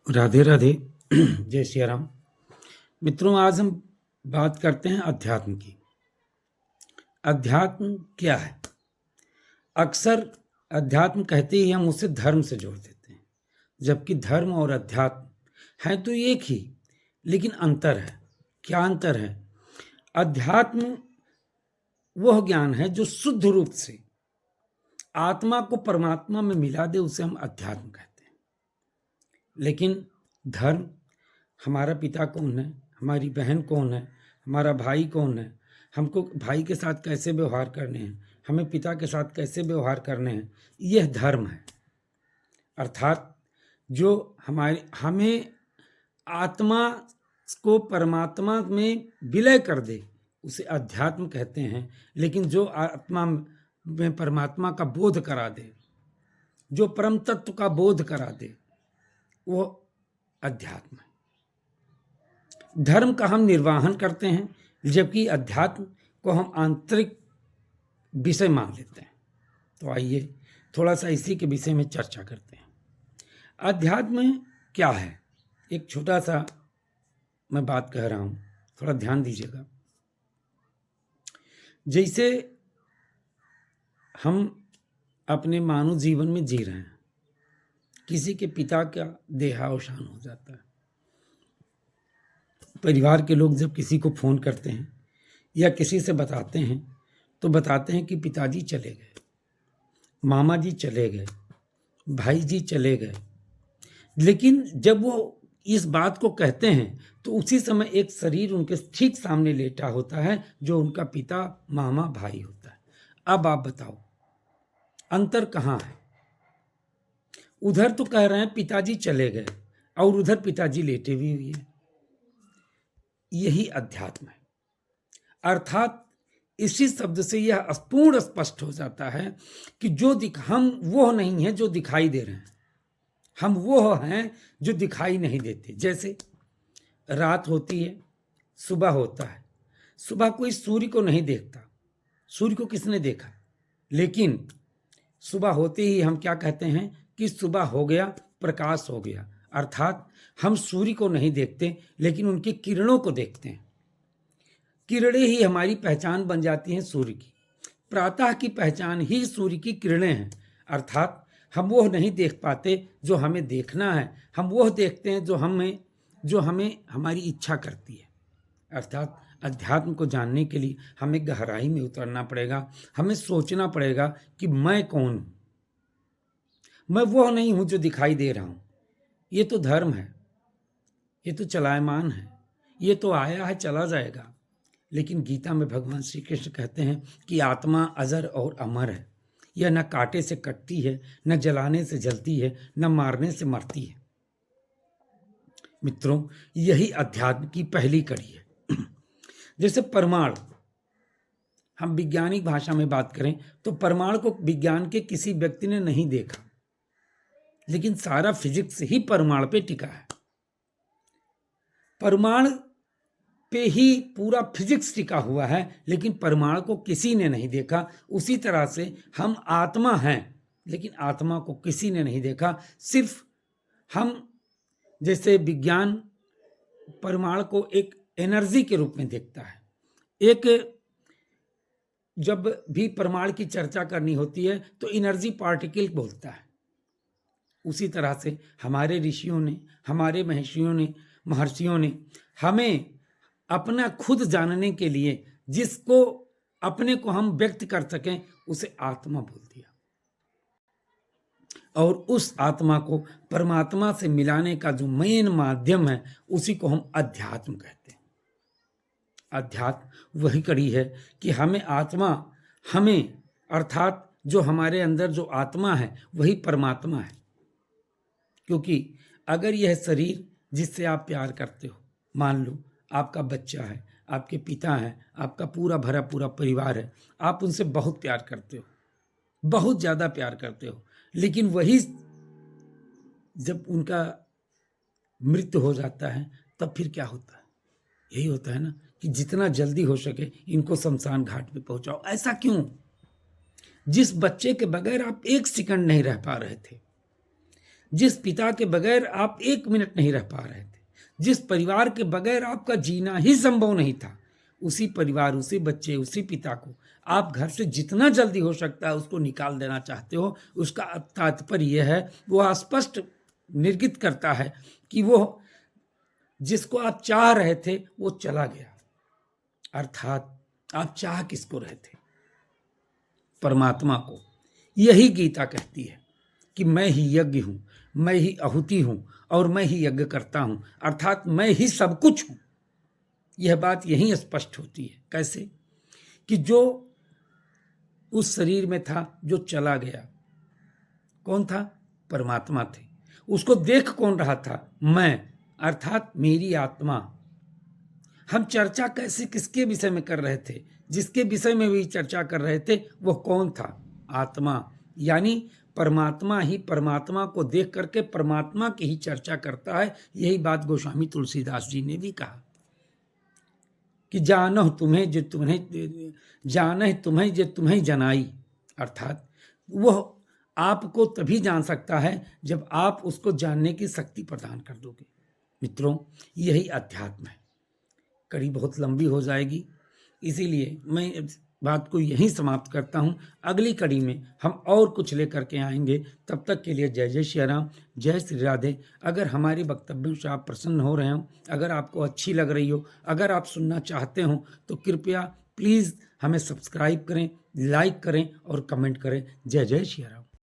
राधे राधे। जय श्री राम। मित्रों, आज हम बात करते हैं अध्यात्म की। अध्यात्म क्या है? अक्सर अध्यात्म कहते ही हम उसे धर्म से जोड़ देते हैं, जबकि धर्म और अध्यात्म हैं तो एक ही, लेकिन अंतर है। क्या अंतर है? अध्यात्म वह ज्ञान है जो शुद्ध रूप से आत्मा को परमात्मा में मिला दे, उसे हम अध्यात्म कहते हैं। लेकिन धर्म, हमारा पिता कौन है, हमारी बहन कौन है, हमारा भाई कौन है, हमको भाई के साथ कैसे व्यवहार करने हैं, हमें पिता के साथ कैसे व्यवहार करने हैं, यह धर्म है। अर्थात जो हमें आत्मा को परमात्मा में विलय कर दे, उसे अध्यात्म कहते हैं। लेकिन जो आत्मा में परमात्मा का बोध करा दे, जो परम तत्व का बोध करा दे, वो अध्यात्म है। धर्म का हम निर्वाहन करते हैं, जबकि अध्यात्म को हम आंतरिक विषय मान लेते हैं। तो आइए थोड़ा सा इसी के विषय में चर्चा करते हैं। अध्यात्म क्या है? एक छोटा सा मैं बात कह रहा हूं, थोड़ा ध्यान दीजिएगा। जैसे हम अपने मानव जीवन में जी रहे हैं, किसी के पिता का देहावसान हो जाता है, परिवार के लोग जब किसी को फोन करते हैं या किसी से बताते हैं तो बताते हैं कि पिताजी चले गए, मामा जी चले गए, भाई जी चले गए। लेकिन जब वो इस बात को कहते हैं तो उसी समय एक शरीर उनके ठीक सामने लेटा होता है, जो उनका पिता, मामा, भाई होता है। अब आप बताओ अंतर कहाँ है? उधर तो कह रहे हैं पिताजी चले गए और उधर पिताजी लेटे भी हुए हैं। यही अध्यात्म है। अर्थात इसी शब्द से यह पूर्ण स्पष्ट हो जाता है कि हम वो नहीं है जो दिखाई दे रहे हैं, हम वो हैं जो दिखाई नहीं देते। जैसे रात होती है, सुबह होता है। सुबह कोई सूर्य को नहीं देखता, सूर्य को किसने देखा? लेकिन सुबह होते ही हम क्या कहते हैं कि सुबह हो गया, प्रकाश हो गया। अर्थात हम सूर्य को नहीं देखते, लेकिन उनकी किरणों को देखते हैं। किरणें ही हमारी पहचान बन जाती हैं सूर्य की। प्रातः की पहचान ही सूर्य की किरणें हैं। अर्थात हम वो नहीं देख पाते जो हमें देखना है, हम वो देखते हैं जो हमें हमारी इच्छा करती है। अर्थात अध्यात्म को जानने के लिए हमें गहराई में उतरना पड़ेगा, हमें सोचना पड़ेगा कि मैं कौन हूं। मैं वो नहीं हूं जो दिखाई दे रहा हूं। ये तो धर्म है, ये तो चलायमान है, ये तो आया है, चला जाएगा। लेकिन गीता में भगवान श्री कृष्ण कहते हैं कि आत्मा अजर और अमर है। यह न कांटे से कटती है, न जलाने से जलती है, न मारने से मरती है। मित्रों, यही अध्यात्म की पहली कड़ी है। जैसे परमाणु, हम वैज्ञानिक भाषा में बात करें तो परमाणु को विज्ञान के किसी व्यक्ति ने नहीं देखा, लेकिन सारा फिजिक्स ही परमाणु पे टिका है। परमाणु पे ही पूरा फिजिक्स टिका हुआ है, लेकिन परमाणु को किसी ने नहीं देखा। उसी तरह से हम आत्मा हैं, लेकिन आत्मा को किसी ने नहीं देखा। सिर्फ हम, जैसे विज्ञान परमाणु को एक एनर्जी के रूप में देखता है। जब भी परमाणु की चर्चा करनी होती है तो एनर्जी पार्टिकल बोलता है। उसी तरह से हमारे ऋषियों ने, हमारे महर्षियों ने हमें अपना खुद जानने के लिए, जिसको अपने को हम व्यक्त कर सकें, उसे आत्मा बोल दिया। और उस आत्मा को परमात्मा से मिलाने का जो मेन माध्यम है, उसी को हम अध्यात्म कहते हैं। अध्यात्म वही कड़ी है कि हमें अर्थात जो हमारे अंदर जो आत्मा है वही परमात्मा है। क्योंकि अगर यह शरीर जिससे आप प्यार करते हो, मान लो आपका बच्चा है, आपके पिता हैं, आपका पूरा भरा पूरा परिवार है, आप उनसे बहुत प्यार करते हो, बहुत ज़्यादा प्यार करते हो, लेकिन वही जब उनका मृत्यु हो जाता है तब फिर क्या होता है? यही होता है ना कि जितना जल्दी हो सके इनको शमशान घाट पे पहुंचाओ। ऐसा क्यों? जिस बच्चे के बगैर आप एक सेकंड नहीं रह पा रहे थे, जिस पिता के बगैर आप एक मिनट नहीं रह पा रहे थे, जिस परिवार के बगैर आपका जीना ही संभव नहीं था, उसी परिवार, उसी बच्चे, उसी पिता को आप घर से जितना जल्दी हो सकता है उसको निकाल देना चाहते हो। उसका तात्पर्य यह है, वो स्पष्ट निर्गित करता है कि वो जिसको आप चाह रहे थे वो चला गया। अर्थात आप चाह किसको रहे थे? परमात्मा को। यही गीता कहती है कि मैं ही यज्ञ हूं, मैं ही आहुति हूं और मैं ही यज्ञ करता हूं, अर्थात मैं ही सब कुछ हूं। यह बात यहीं स्पष्ट होती है। कैसे? कि जो उस शरीर में था, जो चला गया, कौन था? परमात्मा थे। उसको देख कौन रहा था? मैं, अर्थात मेरी आत्मा। हम चर्चा कैसे किसके विषय में कर रहे थे? जिसके विषय में भी चर्चा कर रहे थे वो कौन था? आत्मा। यानी परमात्मा ही परमात्मा को देख करके परमात्मा की ही चर्चा करता है। यही बात गोस्वामी तुलसीदास जी ने भी कहा कि जानह तुम्हें जो तुम्हें जनाई, अर्थात वह आपको तभी जान सकता है जब आप उसको जानने की शक्ति प्रदान कर दोगे। मित्रों, यही अध्यात्म है। कड़ी बहुत लंबी हो जाएगी, इसीलिए मैं इस बात को यहीं समाप्त करता हूं। अगली कड़ी में हम और कुछ लेकर के आएंगे। तब तक के लिए जय जय श्री राम, जय श्री राधे। अगर हमारी वक्तव्यों से आप प्रसन्न हो रहे हो, अगर आपको अच्छी लग रही हो, अगर आप सुनना चाहते हो, तो कृपया प्लीज़ हमें सब्सक्राइब करें, लाइक करें और कमेंट करें। जय जय श्री राम।